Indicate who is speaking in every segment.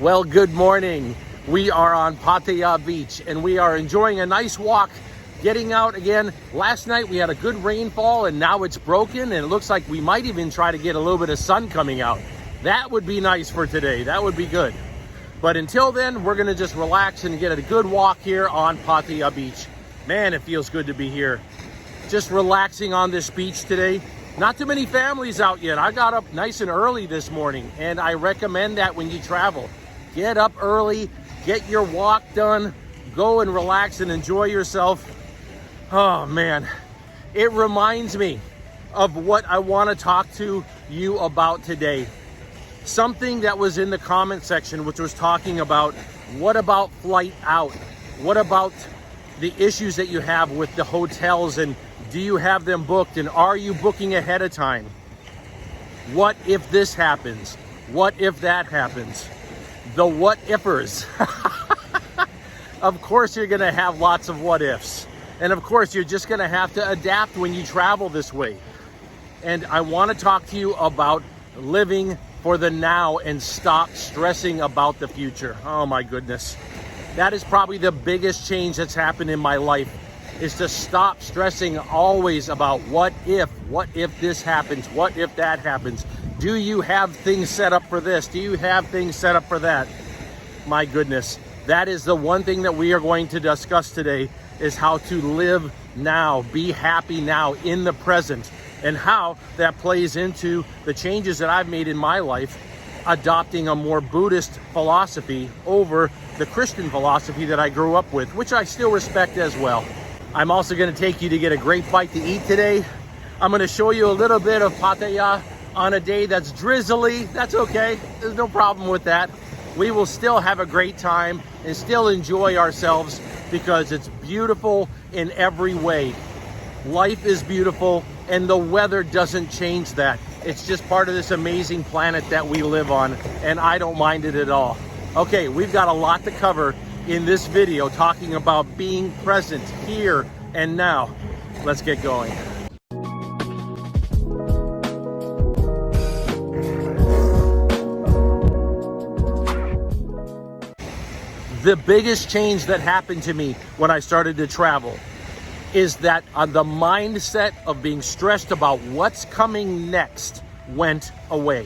Speaker 1: Well, good morning. We are on Pattaya Beach and we are enjoying a nice walk, getting out again. Last night we had a good rainfall and now it's broken and it looks like we might even try to get a little bit of sun coming out. That would be nice for today. That would be good. But until then, we're gonna just relax and get a good walk here on Pattaya Beach. Man, it feels good to be here. Just relaxing on this beach today. Not too many families out yet. I got up nice and early this morning and I recommend that when you travel. Get up early, get your walk done, go and relax and enjoy yourself. Oh man, it reminds me of what I want to talk to you about today. Something that was in the comment section, which was talking about what about flight out? What about the issues that you have with the hotels, and do you have them booked, and are you booking ahead of time? What if this happens? What if that happens? The what ifers. Of course you're gonna have lots of what ifs. And of course you're just gonna have to adapt when you travel this way. And I wanna talk to you about living for the now and stop stressing about the future. Oh my goodness. That is probably the biggest change that's happened in my life, is to stop stressing always about what if this happens, what if that happens. Do you have things set up for this? Do you have things set up for that? My goodness, that is the one thing that we are going to discuss today, is how to live now, be happy now in the present, and how that plays into the changes that I've made in my life, adopting a more Buddhist philosophy over the Christian philosophy that I grew up with, which I still respect as well. I'm also going to take you to get a great bite to eat today. I'm going to show you a little bit of Pattaya on a day that's drizzly. That's okay. There's no problem with that. We will still have a great time and still enjoy ourselves because it's beautiful in every way. Life is beautiful and the weather doesn't change that. It's just part of this amazing planet that we live on, and I don't mind it at all. Okay, we've got a lot to cover in this video talking about being present here and now. Let's get going. The biggest change that happened to me when I started to travel is that the mindset of being stressed about what's coming next went away.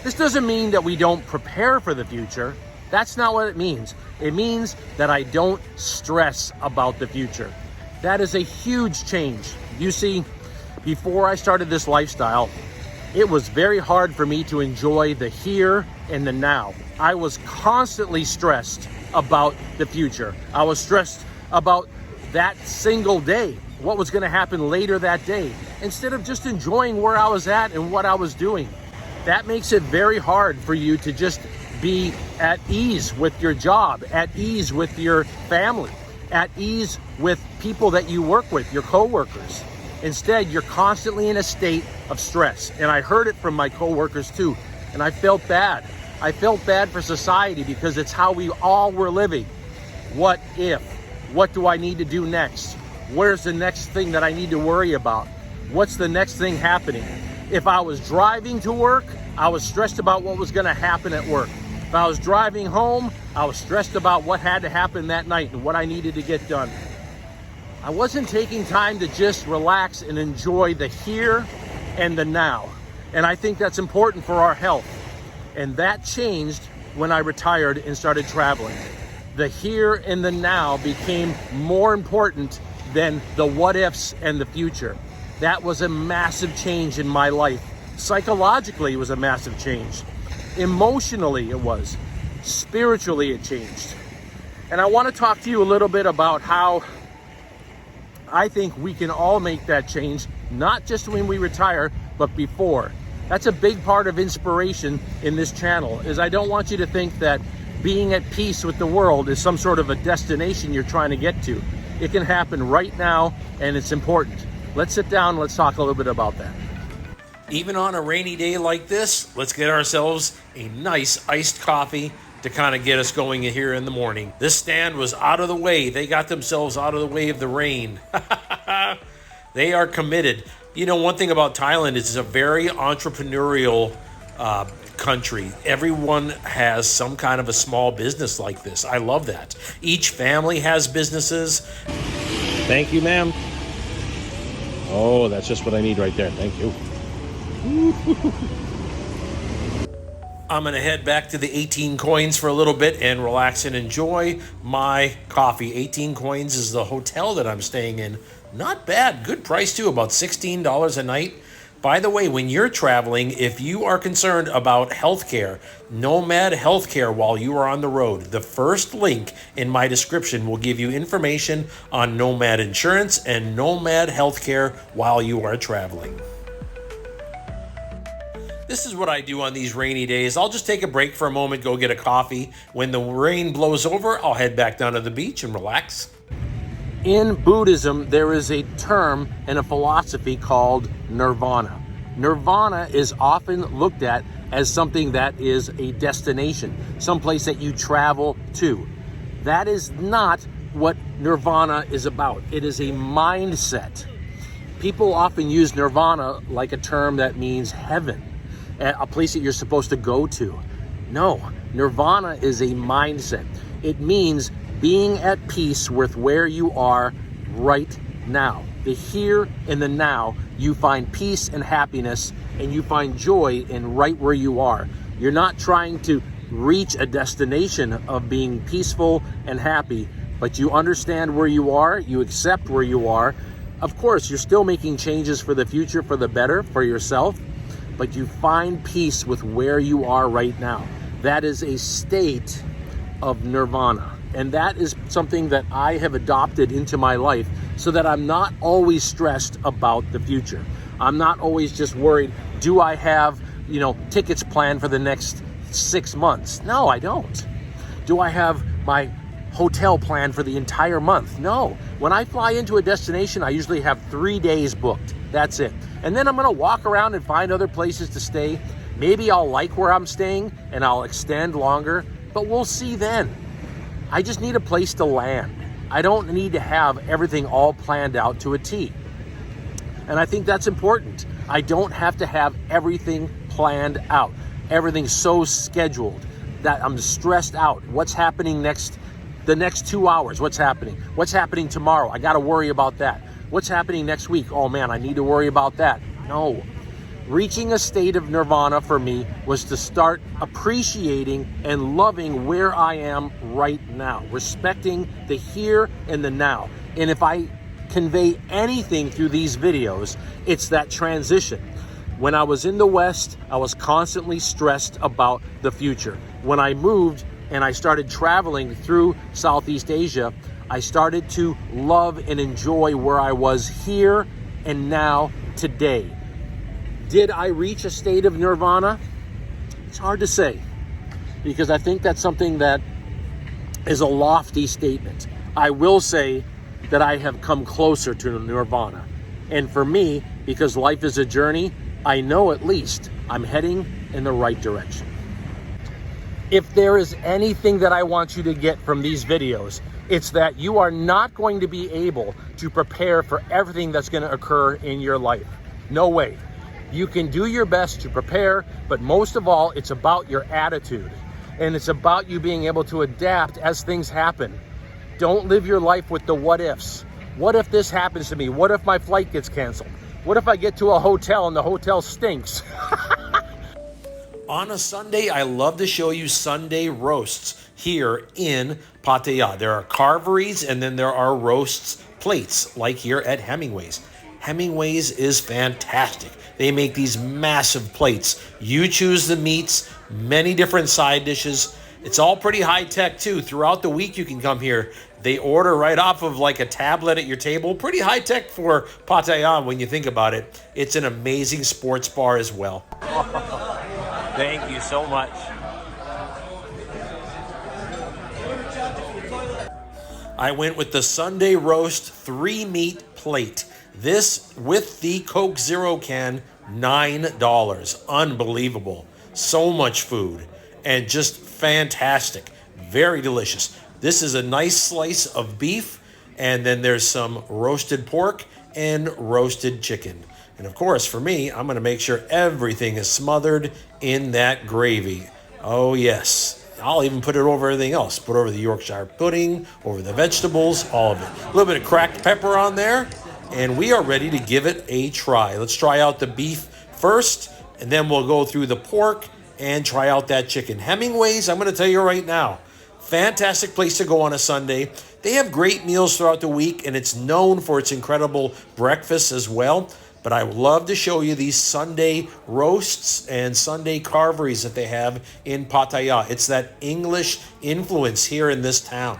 Speaker 1: This doesn't mean that we don't prepare for the future. That's not what it means. It means that I don't stress about the future. That is a huge change. You see, before I started this lifestyle, it was very hard for me to enjoy the here and the now. I was constantly stressed about the future. I was stressed about that single day, what was going to happen later that day, instead of just enjoying where I was at and what I was doing. That makes it very hard for you to just be at ease with your job, at ease with your family, at ease with people that you work with, your coworkers. Instead, you're constantly in a state of stress. And I heard it from my coworkers too, and I felt bad. I felt bad for society because it's how we all were living. What if? What do I need to do next? Where's the next thing that I need to worry about? What's the next thing happening? If I was driving to work, I was stressed about what was going to happen at work. If I was driving home, I was stressed about what had to happen that night and what I needed to get done. I wasn't taking time to just relax and enjoy the here and the now. And I think that's important for our health. And that changed when I retired and started traveling. The here and the now became more important than the what ifs and the future. That was a massive change in my life. Psychologically, it was a massive change. Emotionally, it was. Spiritually, it changed. And I want to talk to you a little bit about how I think we can all make that change, not just when we retire, but before. That's a big part of inspiration in this channel, is I don't want you to think that being at peace with the world is some sort of a destination you're trying to get to. It can happen right now, and it's important. Let's sit down and let's talk a little bit about that. Even on a rainy day like this, let's get ourselves a nice iced coffee to kind of get us going here in the morning. This stand was out of the way. They got themselves out of the way of the rain. They are committed. You know, one thing about Thailand is it's a very entrepreneurial country, everyone has some kind of a small business like this. I love that. Each family has businesses. Thank you, ma'am. Oh, that's just what I need right there. Thank you. I'm going to head back to the 18 coins for a little bit and relax and enjoy my coffee. 18 coins is the hotel that I'm staying in. Not bad. Good price, too. About $16 a night. By the way, when you're traveling, if you are concerned about healthcare, Nomad Healthcare while you are on the road, the first link in my description will give you information on Nomad Insurance and Nomad Healthcare while you are traveling. This is what I do on these rainy days. I'll just take a break for a moment, go get a coffee. When the rain blows over, I'll head back down to the beach and relax. In Buddhism, there is a term and a philosophy called Nirvana. Nirvana is often looked at as something that is a destination, someplace that you travel to. That is not what Nirvana is about. It is a mindset. People often use Nirvana like a term that means heaven, a place that you're supposed to go to. No, Nirvana is a mindset. It means being at peace with where you are right now. The here and the now, you find peace and happiness, and you find joy in right where you are. You're not trying to reach a destination of being peaceful and happy, but you understand where you are, you accept where you are. Of course, you're still making changes for the future, for the better, for yourself, but you find peace with where you are right now. That is a state of nirvana. And that is something that I have adopted into my life so that I'm not always stressed about the future. I'm not always just worried, do I have, tickets planned for the next 6 months? No, I don't. Do I have my hotel planned for the entire month? No. When I fly into a destination, I usually have 3 days booked. That's it. And then I'm going to walk around and find other places to stay. Maybe I'll like where I'm staying and I'll extend longer, but we'll see then. I just need a place to land. I don't need to have everything all planned out to a T. And I think that's important. I don't have to have everything planned out. Everything's so scheduled that I'm stressed out. What's happening the next 2 hours? What's happening? What's happening tomorrow? I got to worry about that. What's happening next week? Oh man, I need to worry about that. No. Reaching a state of nirvana for me was to start appreciating and loving where I am right now, respecting the here and the now. And if I convey anything through these videos, it's that transition. When I was in the West, I was constantly stressed about the future. When I moved and I started traveling through Southeast Asia, I started to love and enjoy where I was here and now today. Did I reach a state of nirvana? It's hard to say, because I think that's something that is a lofty statement. I will say that I have come closer to nirvana. And for me, because life is a journey, I know at least I'm heading in the right direction. If there is anything that I want you to get from these videos, it's that you are not going to be able to prepare for everything that's going to occur in your life. No way. You can do your best to prepare, but most of all, it's about your attitude. And it's about you being able to adapt as things happen. Don't live your life with the what ifs. What if this happens to me? What if my flight gets canceled? What if I get to a hotel and the hotel stinks? On a Sunday, I love to show you Sunday roasts here in Pattaya. There are carveries and then there are roasts plates like here at Hemingway's. Hemingway's is fantastic. They make these massive plates. You choose the meats, many different side dishes. It's all pretty high tech too. Throughout the week you can come here. They order right off of like a tablet at your table. Pretty high tech for Pattaya when you think about it. It's an amazing sports bar as well. Thank you so much. I went with the Sunday roast 3-meat plate. This with the Coke Zero can, $9. Unbelievable. So much food and just fantastic. Very delicious. This is a nice slice of beef, and then there's some roasted pork and roasted chicken.
Speaker 2: And of course, for me, I'm going to make sure everything is smothered in that gravy. Oh yes. I'll even put it over everything else. Put over the Yorkshire pudding, over the vegetables, all of it. A little bit of cracked pepper on there, and we are ready to give it a try. Let's try out the beef first, and then we'll go through the pork and try out that chicken. Hemingway's, I'm going to tell you right now, fantastic place to go on a Sunday. They have great meals throughout the week, and it's known for its incredible breakfast as well. But I would love to show you these Sunday roasts and Sunday carveries that they have in Pattaya. It's that English influence here in this town.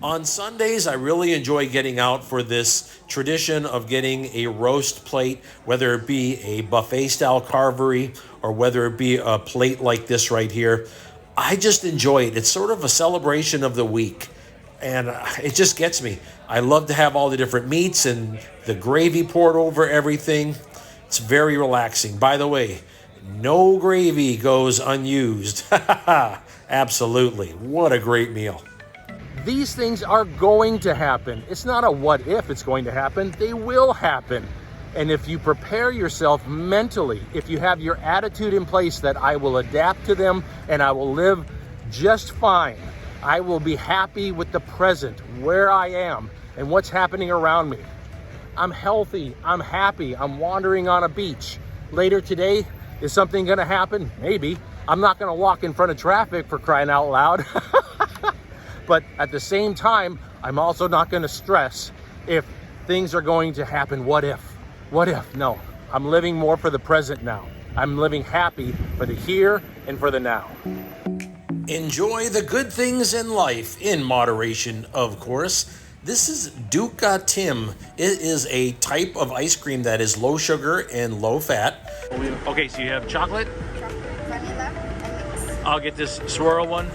Speaker 2: On Sundays, I really enjoy getting out for this tradition of getting a roast plate, whether it be a buffet-style carvery or whether it be a plate like this right here. I just enjoy it. It's sort of a celebration of the week, and it just gets me. I love to have all the different meats and the gravy poured over everything. It's very relaxing. By the way, no gravy goes unused. Absolutely. What a great meal.
Speaker 1: These things are going to happen. It's not a what if it's going to happen. They will happen. And if you prepare yourself mentally, if you have your attitude in place that I will adapt to them and I will live just fine, I will be happy with the present, where I am and what's happening around me. I'm healthy, I'm happy, I'm wandering on a beach. Later today, is something gonna happen? Maybe. I'm not gonna walk in front of traffic, for crying out loud. But at the same time, I'm also not going to stress if things are going to happen. What if? What if? No, I'm living more for the present now. I'm living happy for the here and for the now.
Speaker 2: Enjoy the good things in life, in moderation, of course. This is Dukkha Tim. It is a type of ice cream that is low sugar and low fat.
Speaker 1: Okay, so you have chocolate?
Speaker 3: Chocolate, vanilla, and mix.
Speaker 1: I'll get this swirl one.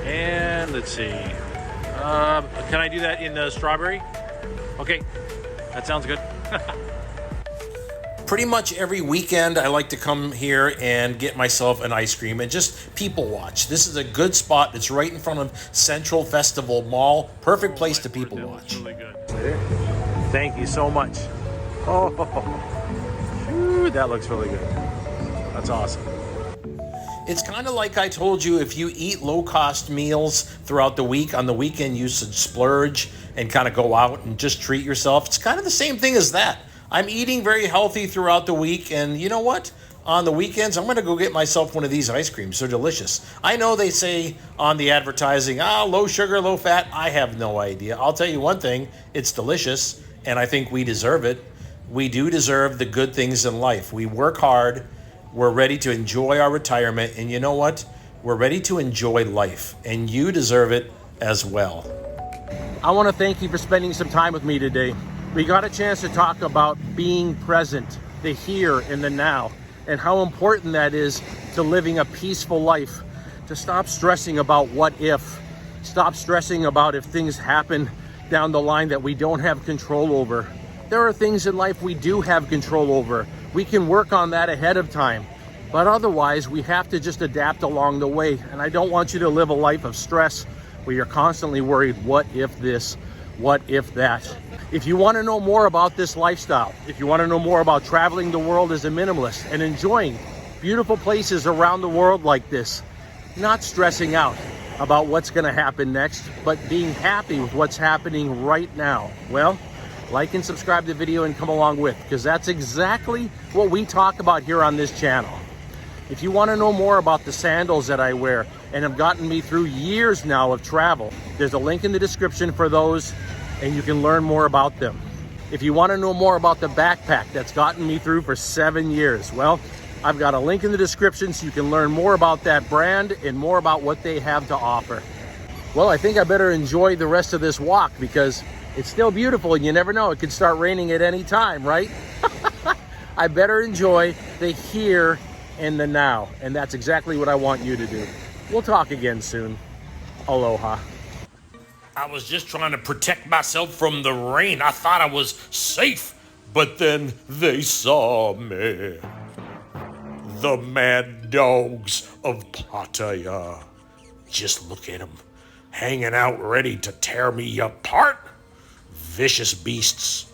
Speaker 1: And let's see. Can I do that in the strawberry? Okay, that sounds good.
Speaker 2: Pretty much every weekend, I like to come here and get myself an ice cream and just people watch. This is a good spot. It's right in front of Central Festival Mall. Perfect place to people watch.
Speaker 1: Really good. Thank you so much. Oh, whew, that looks really good. That's awesome.
Speaker 2: It's kind of like I told you, if you eat low-cost meals throughout the week, on the weekend you should splurge and kind of go out and just treat yourself. It's kind of the same thing as that. I'm eating very healthy throughout the week, and you know what? On the weekends, I'm going to go get myself one of these ice creams. They're delicious. I know they say on the advertising, low sugar, low fat. I have no idea. I'll tell you one thing, it's delicious, and I think we deserve it. We do deserve the good things in life. We work hard. We're ready to enjoy our retirement, and you know what? We're ready to enjoy life, and you deserve it as well.
Speaker 1: I want to thank you for spending some time with me today. We got a chance to talk about being present, the here and the now, and how important that is to living a peaceful life, to stop stressing about what if, stop stressing about if things happen down the line that we don't have control over. There are things in life we do have control over. We can work on that ahead of time, but otherwise we have to just adapt along the way. And I don't want you to live a life of stress where you're constantly worried, what if this, what if that. If you want to know more about this lifestyle, if you want to know more about traveling the world as a minimalist and enjoying beautiful places around the world like this, not stressing out about what's going to happen next, but being happy with what's happening right now, well, like and subscribe to the video and come along with, because that's exactly what we talk about here on this channel. If you want to know more about the sandals that I wear and have gotten me through years now of travel, there's a link in the description for those, and you can learn more about them. If you want to know more about the backpack that's gotten me through for 7 years, well, I've got a link in the description so you can learn more about that brand and more about what they have to offer. Well, I think I better enjoy the rest of this walk because it's still beautiful, and you never know, it could start raining at any time, right? I better enjoy the here and the now, and that's exactly what I want you to do. We'll talk again soon. Aloha.
Speaker 2: I was just trying to protect myself from the rain. I thought I was safe, but then they saw me. The mad dogs of Pattaya. Just look at them, hanging out ready to tear me apart. Vicious beasts.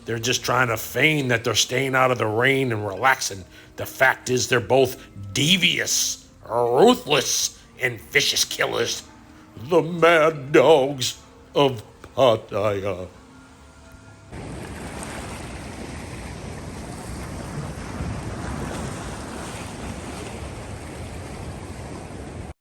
Speaker 2: They're just trying to feign that they're staying out of the rain and relaxing. The fact is they're both devious, ruthless, and vicious killers. The mad dogs of Pattaya.